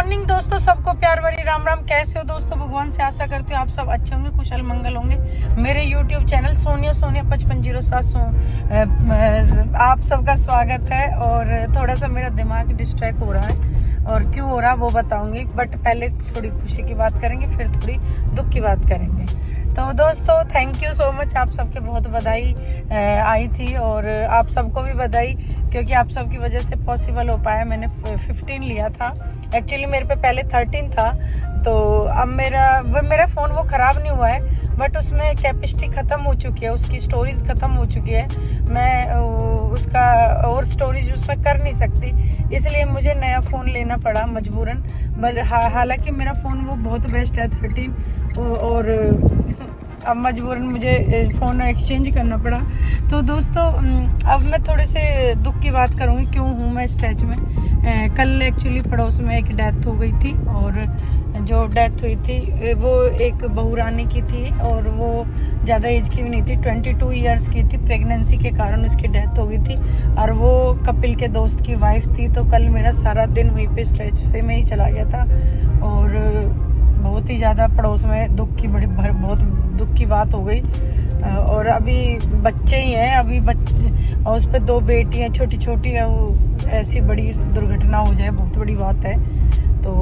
Morning दोस्तों, सबको प्यार भरी राम राम। कैसे हो दोस्तों? भगवान से आशा करती हूँ आप सब अच्छे होंगे, कुशल मंगल होंगे। मेरे YouTube चैनल सोनिया 5507 आप सबका स्वागत है। और थोड़ा सा मेरा दिमाग डिस्ट्रैक्ट हो रहा है, और क्यों हो रहा वो बताऊंगी। बट पहले थोड़ी खुशी की बात करेंगे, फिर थोड़ी दुख की बात करेंगे। तो दोस्तों, थैंक यू सो मच। आप सबके बहुत बधाई आई थी, और आप सबको भी बधाई, क्योंकि आप सबकी वजह से पॉसिबल हो पाया। मैंने 15 लिया था, एक्चुअली मेरे पे पहले 13 था। तो अब मेरा फ़ोन वो ख़राब नहीं हुआ है, बट उसमें कैपेसिटी ख़त्म हो चुकी है, उसकी स्टोरेज ख़त्म हो चुकी है। मैं उसका और स्टोरेज उसमें कर नहीं सकती, इसलिए मुझे नया फ़ोन लेना पड़ा मजबूरन। हालांकि मेरा फ़ोन वो बहुत बेस्ट है 13, और अब मजबूरन मुझे फ़ोन एक्सचेंज करना पड़ा। तो दोस्तों, अब मैं थोड़े से दुख की बात करूँगी, क्यों हूँ मैं स्ट्रेच में। कल एक्चुअली पड़ोस में एक डेथ हो गई थी, और जो डेथ हुई थी वो एक बहुरानी की थी, और वो ज़्यादा एज की भी नहीं थी, 22 इयर्स की थी। प्रेगनेंसी के कारण उसकी डेथ हो गई थी, और वो कपिल के दोस्त की वाइफ थी। तो कल मेरा सारा दिन वहीं पे स्ट्रेच से में ही चला गया था, और बहुत ही ज़्यादा पड़ोस में बहुत दुख की बात हो गई। और अभी बच्चे ही हैं, अभी बच्चे, और उस पर 2 बेटियां छोटी छोटी है। वो ऐसी बड़ी दुर्घटना हो जाए बहुत बड़ी बात है, तो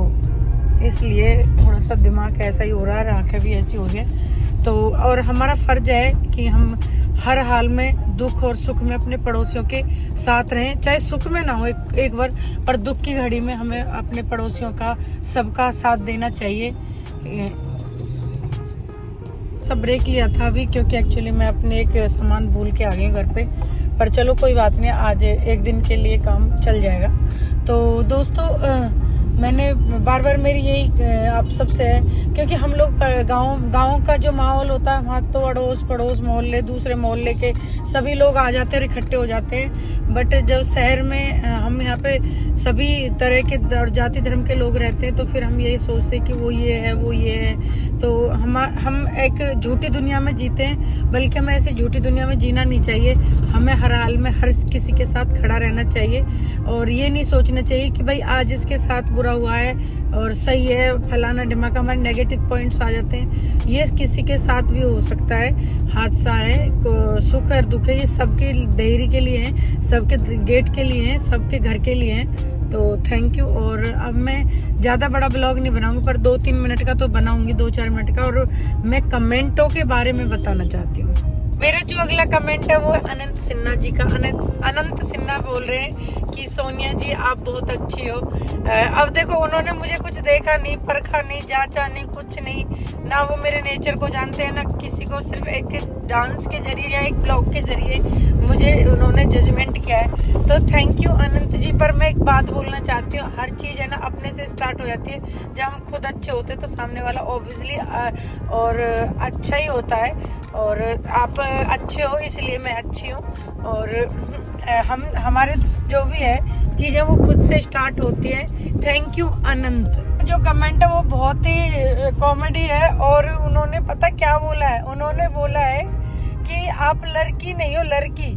इसलिए थोड़ा सा दिमाग ऐसा ही हो रहा है, आंखें भी ऐसी हो रही है। तो और हमारा फर्ज है कि हम हर हाल में दुख और सुख में अपने पड़ोसियों के साथ रहें, चाहे सुख में ना हो एक बार, पर दुख की घड़ी में हमें अपने पड़ोसियों का सबका साथ देना चाहिए। सब ब्रेक लिया था अभी, क्योंकि एक्चुअली मैं अपने एक सामान भूल के आ गई घर पे, पर चलो कोई बात नहीं, आज एक दिन के लिए काम चल जाएगा। तो दोस्तों, मैंने बार बार मेरी यही आप सबसे है, क्योंकि हम लोग गाँव का जो माहौल होता है, वहाँ तो अड़ोस पड़ोस मोहल्ले, दूसरे मोहल्ले के सभी लोग आ जाते हैं, इकट्ठे हो जाते हैं। बट जब शहर में हम यहाँ पे सभी तरह के जाति धर्म के लोग रहते हैं, तो फिर हम यही सोचते हैं कि वो ये है, वो ये है। तो हम एक झूठी दुनिया में जीते हैं, बल्कि हमें ऐसी झूठी दुनिया में जीना नहीं चाहिए। हमें हर हाल में हर किसी के साथ खड़ा रहना चाहिए, और ये नहीं सोचना चाहिए कि भाई आज इसके साथ बुरा हुआ है और सही है, फलाना ढिमाका। हमारे नेगेटिव पॉइंट्स आ जाते हैं। ये किसी के साथ भी हो सकता है, हादसा है, सुख और दुख है, ये सबके देहरी के लिए है, सबके गेट के लिए है, सबके घर के लिए है। तो थैंक यू। और अब मैं ज़्यादा बड़ा ब्लॉग नहीं बनाऊंगी, पर 2-3 मिनट का तो बनाऊंगी, 2-4 मिनट का। और मैं कमेंटों के बारे में बताना चाहती हूँ। मेरा जो अगला कमेंट है वो अनंत सिन्हा जी का। अनंत सिन्हा बोल रहे हैं कि सोनिया जी आप बहुत अच्छी हो। अब देखो, उन्होंने मुझे कुछ देखा नहीं, परखा नहीं, जांचा नहीं, कुछ नहीं, ना वो मेरे नेचर को जानते हैं, ना किसी को। सिर्फ एक डांस के जरिए या एक ब्लॉग के जरिए मुझे उन्होंने जजमेंट किया है। तो थैंक यू अनंत जी। पर मैं एक बात बोलना चाहती हूँ, हर चीज़ है ना अपने से स्टार्ट हो जाती है। जब हम खुद अच्छे होते हैं तो सामने वाला ऑब्वियसली और अच्छा ही होता है। और आप अच्छे हो, इसलिए मैं अच्छी हूँ। और हमारे जो भी है चीज़ें वो खुद से स्टार्ट होती है। थैंक यू अनंत। जो कमेंट है वो बहुत ही कॉमेडी है, और उन्होंने पता क्या बोला है? उन्होंने बोला है कि आप लड़की नहीं हो, लड़की,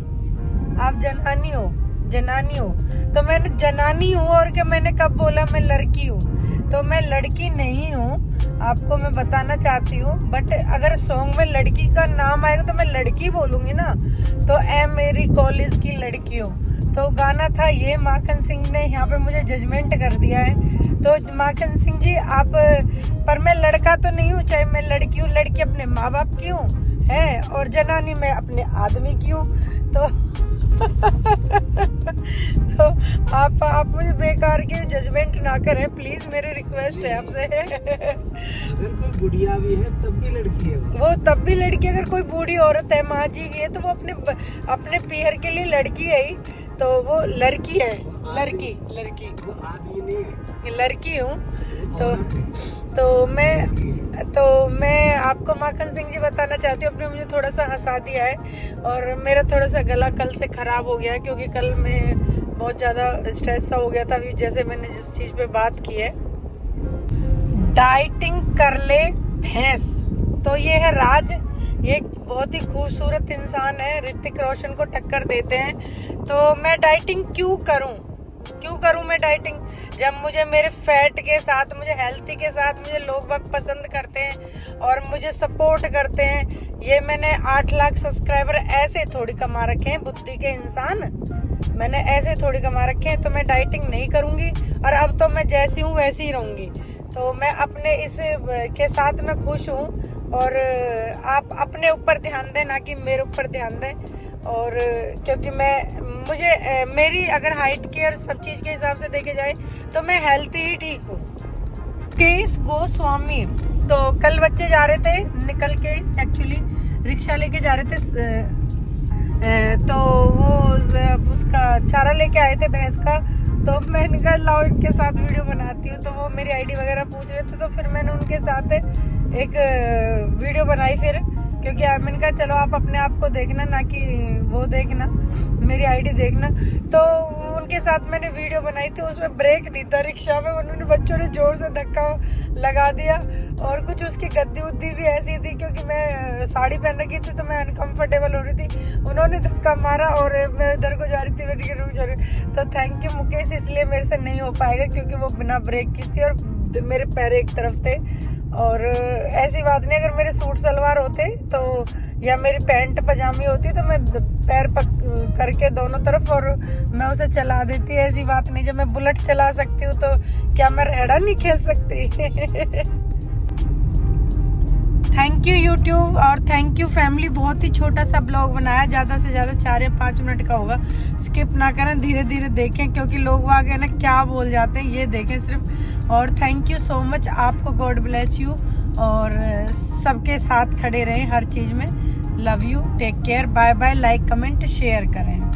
आप जनानी हो, जनानी हो। तो मैंने जनानी हूँ, और क्या मैंने कब बोला मैं लड़की हूँ? तो मैं लड़की नहीं हूँ, आपको मैं बताना चाहती हूँ। बट अगर सॉन्ग में लड़की का नाम आएगा तो मैं लड़की बोलूंगी ना। तो ए मेरी कॉलेज की लड़की हो, तो गाना था ये। माखन सिंह ने यहाँ पे मुझे जजमेंट कर दिया है। तो माखन सिंह जी आप, पर मैं लड़का तो नहीं हूँ, चाहे मैं लड़की हूँ। लड़की अपने माँ बाप की हूँ है, और जनानी मैं अपने आदमी की हूँ। तो तो आप मुझे बेकार की जजमेंट ना करें प्लीज, मेरी रिक्वेस्ट है आपसे। अगर कोई बुढ़िया भी है तब भी लड़की है वो तब भी लड़की। अगर कोई बूढ़ी औरत है, माँ जी भी है, तो वो अपने पीहर के लिए लड़की है ही, तो वो लड़की है। लड़की वो आदमी नहीं है, लड़की हूँ। तो मैं आपको माखन सिंह जी बताना चाहती हूँ, आपने मुझे थोड़ा सा हंसा दिया है। और मेरा थोड़ा सा गला कल से खराब हो गया है, क्योंकि कल मैं बहुत ज़्यादा स्ट्रेस सा हो गया था। अभी जैसे मैंने जिस चीज़ पे बात की है, डाइटिंग कर ले भैंस। तो ये है राज, ये एक बहुत ही खूबसूरत इंसान है, ऋतिक रोशन को टक्कर देते हैं। तो मैं डाइटिंग क्यों करूं? क्यों करूं मैं डाइटिंग, जब मुझे मेरे फैट के साथ, मुझे हेल्थी के साथ मुझे लोग बहुत पसंद करते हैं और मुझे सपोर्ट करते हैं। ये मैंने 8 लाख सब्सक्राइबर ऐसे थोड़ी कमा रखे हैं, बुद्धि के इंसान, मैंने ऐसे थोड़ी कमा रखे हैं। तो मैं डाइटिंग नहीं करूंगी और अब तो मैं जैसी हूँ वैसी ही रहूंगी। तो मैं अपने इस के साथ मैं खुश हूँ और आप अपने ऊपर ध्यान दें, ना कि मेरे ऊपर ध्यान दें। और क्योंकि मुझे मेरी अगर हाइट की और सब चीज़ के हिसाब से देखे जाए तो मैं हेल्थी ही ठीक हूँ। केस गोस्वामी, तो कल बच्चे जा रहे थे निकल के, एक्चुअली रिक्शा लेके जा रहे थे, तो वो उसका चारा लेके आए थे भैंस का। तो मैंने कहा लाओ इनके साथ वीडियो बनाती हूँ, तो वो मेरी आईडी वगैरह पूछ रहे थे, तो फिर मैंने उनके साथ एक वीडियो बनाई फिर, क्योंकि मैंने कहा चलो आप अपने आप को देखना, ना कि वो देखना, मेरी आईडी देखना। तो उनके साथ मैंने वीडियो बनाई थी, उसमें ब्रेक नहीं था रिक्शा में, उन्होंने बच्चों ने जोर से धक्का लगा दिया और कुछ उसकी गद्दी उद्दी भी ऐसी थी, क्योंकि मैं साड़ी पहन रखी थी तो मैं अनकंफर्टेबल हो रही थी, उन्होंने धक्का मारा और मैं इधर को जा रही थी, मैं रुक जा रही। तो थैंक यू मुकेश, इसलिए मेरे से नहीं हो पाएगा क्योंकि वो बिना ब्रेक की थी और मेरे पैर एक तरफ थे। और ऐसी बात नहीं, अगर मेरे सूट सलवार होते तो या मेरी पैंट पजामी होती तो मैं पैर करके दोनों तरफ और मैं उसे चला देती। ऐसी बात नहीं, जब मैं बुलेट चला सकती हूँ तो क्या मैं रेड़ा नहीं खींच सकती। थैंक यू यूट्यूब और थैंक यू फैमिली। बहुत ही छोटा सा ब्लॉग बनाया, ज़्यादा से ज़्यादा 4 या 5 मिनट का होगा। स्किप ना करें, धीरे धीरे देखें, क्योंकि लोग आगे ना क्या बोल जाते हैं ये देखें सिर्फ। और थैंक यू सो मच, आपको गॉड ब्लेस यू और सबके साथ खड़े रहें हर चीज़ में। Love you, take care, bye bye. Like comment share करें।